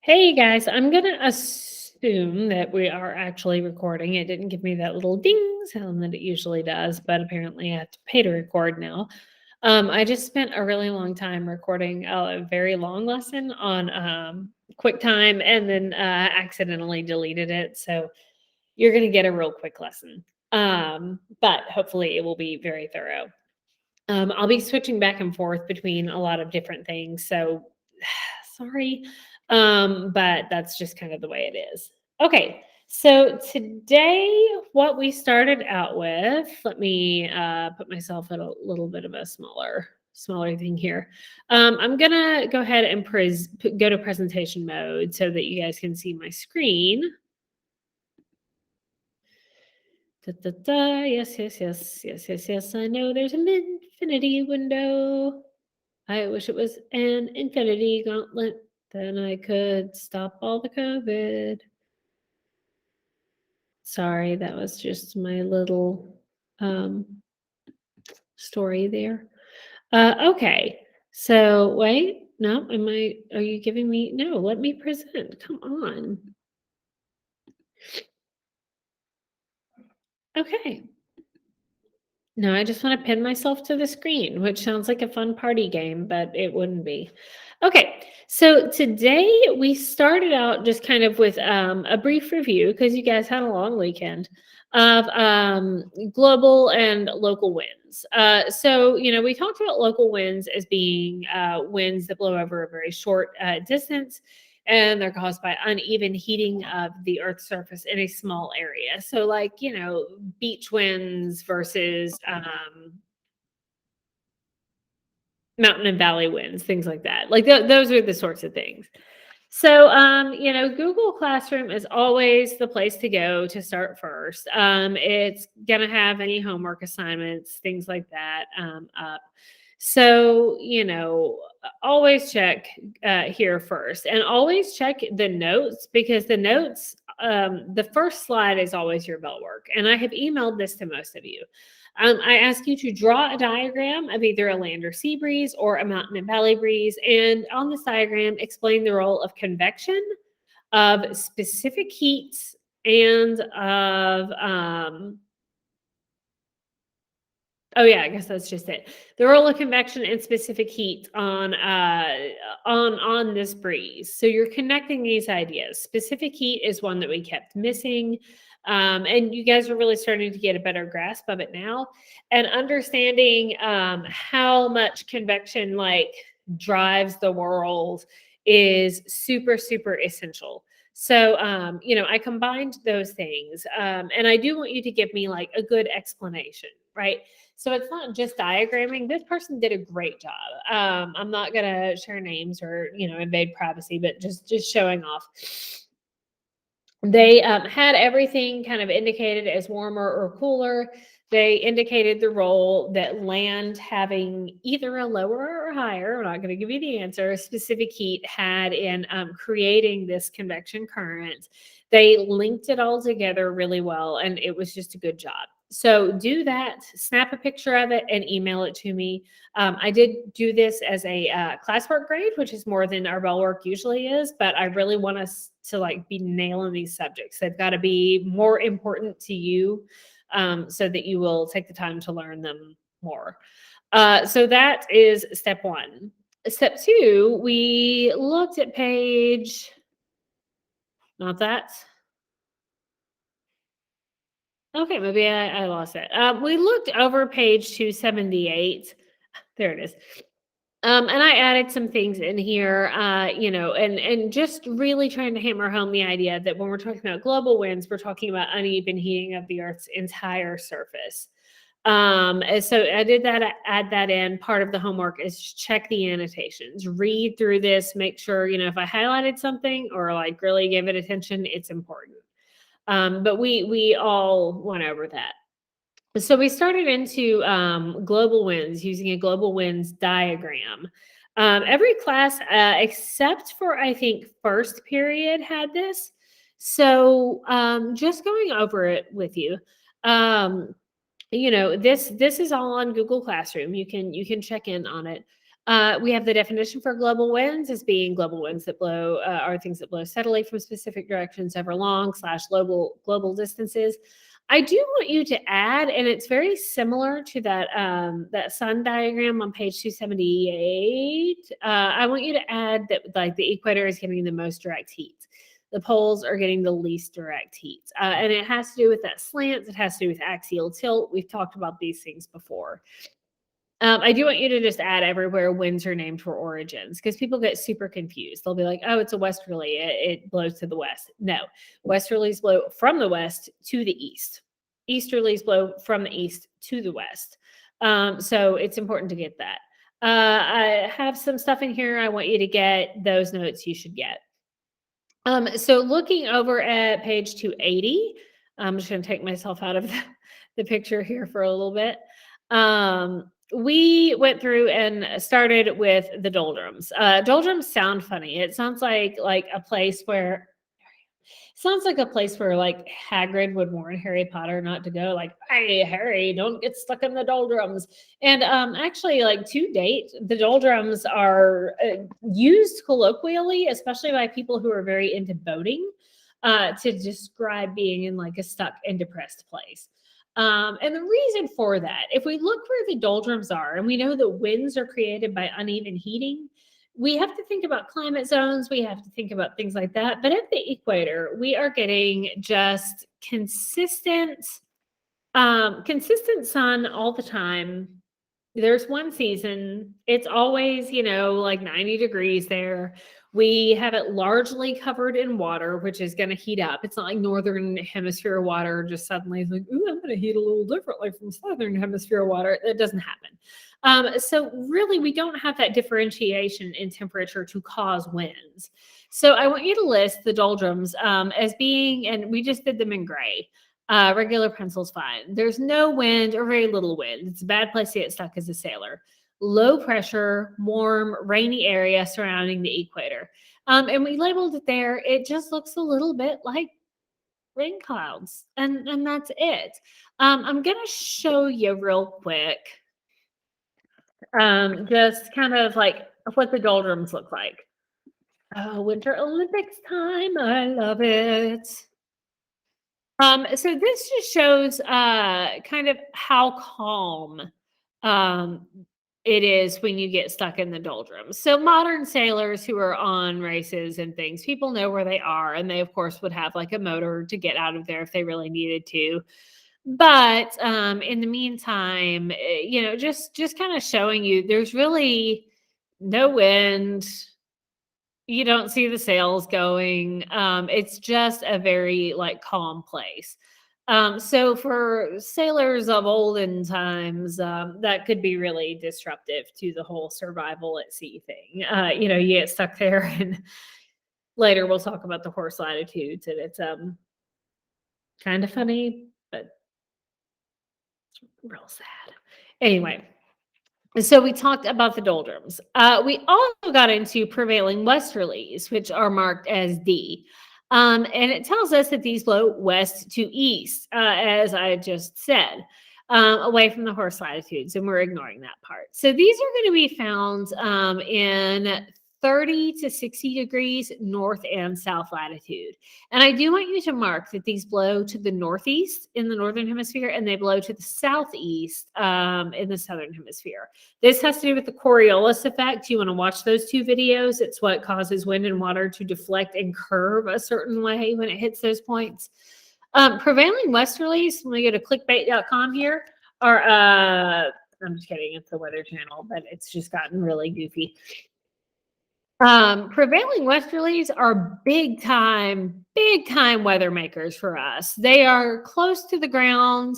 Hey guys, I'm gonna assume that we are actually recording. It didn't give me that little ding sound that it usually does, but apparently I have to pay to record now. I just spent a really long time recording a very long lesson on QuickTime and then accidentally deleted it. So you're gonna get a real quick lesson. But hopefully it will be very thorough. I'll be switching back and forth between a lot of different things. So sorry. But that's just kind of the way it is. Okay. So today, what we started out with, let me put myself at a little bit of a smaller thing here. I'm gonna go ahead and go to presentation mode so that you guys can see my screen. Da, da, da. Yes, yes, yes, yes, yes, yes. I know there's an infinity window. I wish it was an infinity gauntlet. Then I could stop all the COVID. Sorry, that was just my little um, story there. Okay, so wait, no, are you giving me, no, let me present. Come on. Okay. No, I just want to pin myself to the screen, which sounds like a fun party game, but it wouldn't be. Okay, so today we started out just kind of with a brief review because you guys had a long weekend of global and local winds. We talked about local winds as being winds that blow over a very short distance and they're caused by uneven heating of the Earth's surface in a small area. So, like, beach winds versus mountain and valley winds, things like that. Like, those are the sorts of things. So, Google Classroom is always the place to go to start first. It's going to have any homework assignments, things like that up. So, always check here first and always check the notes because the notes, the first slide is always your bell work. And I have emailed this to most of you. I ask you to draw a diagram of either a land or sea breeze or a mountain and valley breeze. And on this diagram, explain the role of convection, of specific heat, and of oh yeah, I guess that's just it. The role of convection and specific heat on this breeze. So you're connecting these ideas. Specific heat is one that we kept missing. And you guys are really starting to get a better grasp of it now. And understanding how much convection like drives the world is super, super essential. So, I combined those things. And I do want you to give me like a good explanation, right? So it's not just diagramming. This person did a great job. I'm not gonna share names or invade privacy, but just showing off. They had everything kind of indicated as warmer or cooler. They indicated the role that land having either a lower or higher, I'm not going to give you the answer, specific heat had in creating this convection current. They linked it all together really well, and it was just a good job. So do that, snap a picture of it and email it to me. I did do this as a classwork grade, which is more than our bell work usually is, but I really want us to like be nailing these subjects. They've got to be more important to you so that you will take the time to learn them more. So that is step one. Step two, we looked at page, not that. Okay, maybe I lost it. We looked over page 278. There it is. And I added some things in here, and just really trying to hammer home the idea that when we're talking about global winds, we're talking about uneven heating of the Earth's entire surface. And so I did that, add that in. Part of the homework is check the annotations, read through this, make sure, if I highlighted something or like really give it attention, it's important. But we all went over that. So we started into global winds using a global winds diagram. Every class, except for I think first period, had this. So just going over it with you. This is all on Google Classroom. You can check in on it. We have the definition for global winds as being global winds that blow are things that blow steadily from specific directions over long / global distances. I do want you to add, and it's very similar to that sun diagram on page 278. I want you to add that like the equator is getting the most direct heat. The poles are getting the least direct heat. And it has to do with that slant. It has to do with axial tilt. We've talked about these things before. I do want you to just add everywhere winds are named for origins because people get super confused. They'll be like, oh, it's a westerly. It blows to the west. No, westerlies blow from the west to the east. Easterlies blow from the east to the west. So it's important to get that. I have some stuff in here. I want you to get those notes you should get. So looking over at page 280, I'm just going to take myself out of the picture here for a little bit. We went through and started with the doldrums. Doldrums sound funny. It sounds like a place where like Hagrid would warn Harry Potter not to go, like, hey, Harry, don't get stuck in the doldrums. And actually, like to date, the doldrums are used colloquially, especially by people who are very into boating, to describe being in like a stuck and depressed place. And the reason for that, if we look where the doldrums are, and we know that winds are created by uneven heating, we have to think about climate zones. We have to think about things like that. But at the equator, we are getting just consistent sun all the time. There's one season. It's always, like 90 degrees there. We have it largely covered in water, which is going to heat up. It's not like northern hemisphere water just suddenly is like, ooh, I'm going to heat a little differently from southern hemisphere water. That doesn't happen. So really, we don't have that differentiation in temperature to cause winds. So I want you to list the doldrums as being, and we just did them in gray. Regular pencil's fine. There's no wind or very little wind. It's a bad place to get stuck as a sailor. Low pressure, warm, rainy area surrounding the equator. And we labeled it there. It just looks a little bit like rain clouds. And that's it. I'm going to show you real quick just kind of like what the doldrums look like. Oh, Winter Olympics time. I love it. So this just shows kind of how calm it is when you get stuck in the doldrums. So modern sailors who are on races and things, people know where they are, and they of course would have like a motor to get out of there if they really needed to. But in the meantime, just kind of showing you there's really no wind. You don't see the sails going. It's just a very like calm place. So for sailors of olden times, that could be really disruptive to the whole survival at sea thing. You get stuck there, and later we'll talk about the horse latitudes, and it's kind of funny, but it's real sad. Anyway. So we talked about the doldrums. We also got into prevailing westerlies, which are marked as D. And it tells us that these blow west to east, as I just said, away from the horse latitudes, and we're ignoring that part. So these are going to be found in 30 to 60 degrees north and south latitude. And I do want you to mark that these blow to the northeast in the northern hemisphere, and they blow to the southeast in the southern hemisphere. This has to do with the Coriolis effect. You want to watch those two videos. It's what causes wind and water to deflect and curve a certain way when it hits those points. Prevailing westerlies, when we go to clickbait.com here, are, I'm just kidding, it's the Weather Channel, but it's just gotten really goofy. Prevailing westerlies are big time weather makers for us. They are close to the ground.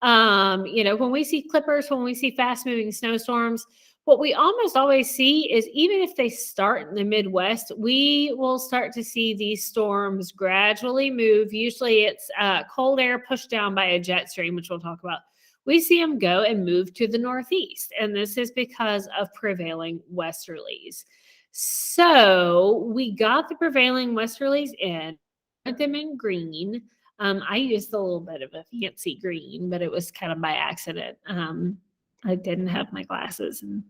When we see clippers, when we see fast moving snowstorms, what we almost always see is even if they start in the Midwest, we will start to see these storms gradually move. Usually it's cold air pushed down by a jet stream, which we'll talk about. We see them go and move to the Northeast. And this is because of prevailing westerlies. So we got the prevailing westerlies in, put them in green. I used a little bit of a fancy green, but it was kind of by accident. I didn't have my glasses, and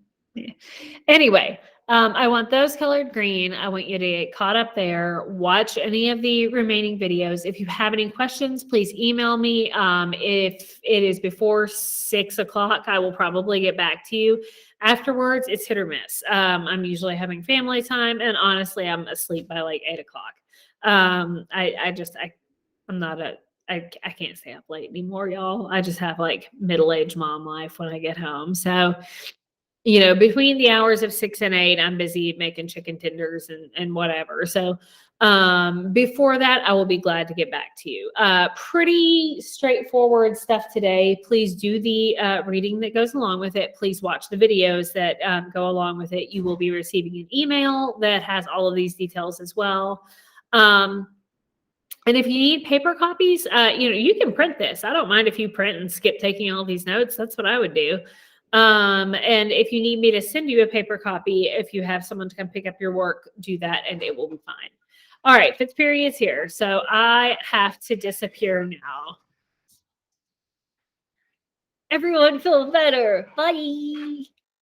Anyway, I want those colored green. I want you to get caught up there. Watch any of the remaining videos. If you have any questions, please email me. If it is before 6 o'clock, I will probably get back to you. Afterwards, it's hit or miss. I'm usually having family time, and honestly, I'm asleep by like 8 o'clock. I'm not a I can't stay up late anymore, y'all. I just have like middle-aged mom life when I get home. So between the hours of 6 and 8, I'm busy making chicken tenders and whatever. So before that, I will be glad to get back to you. Pretty straightforward stuff today. Please do the reading that goes along with it. Please watch the videos that go along with it. You will be receiving an email that has all of these details as well. And if you need paper copies, you can print this. I don't mind if you print and skip taking all these notes. That's what I would do. And if you need me to send you a paper copy, if you have someone to come pick up your work, do that and it will be fine. All right, Fitzperiod's here. So I have to disappear now. Everyone feel better. Bye.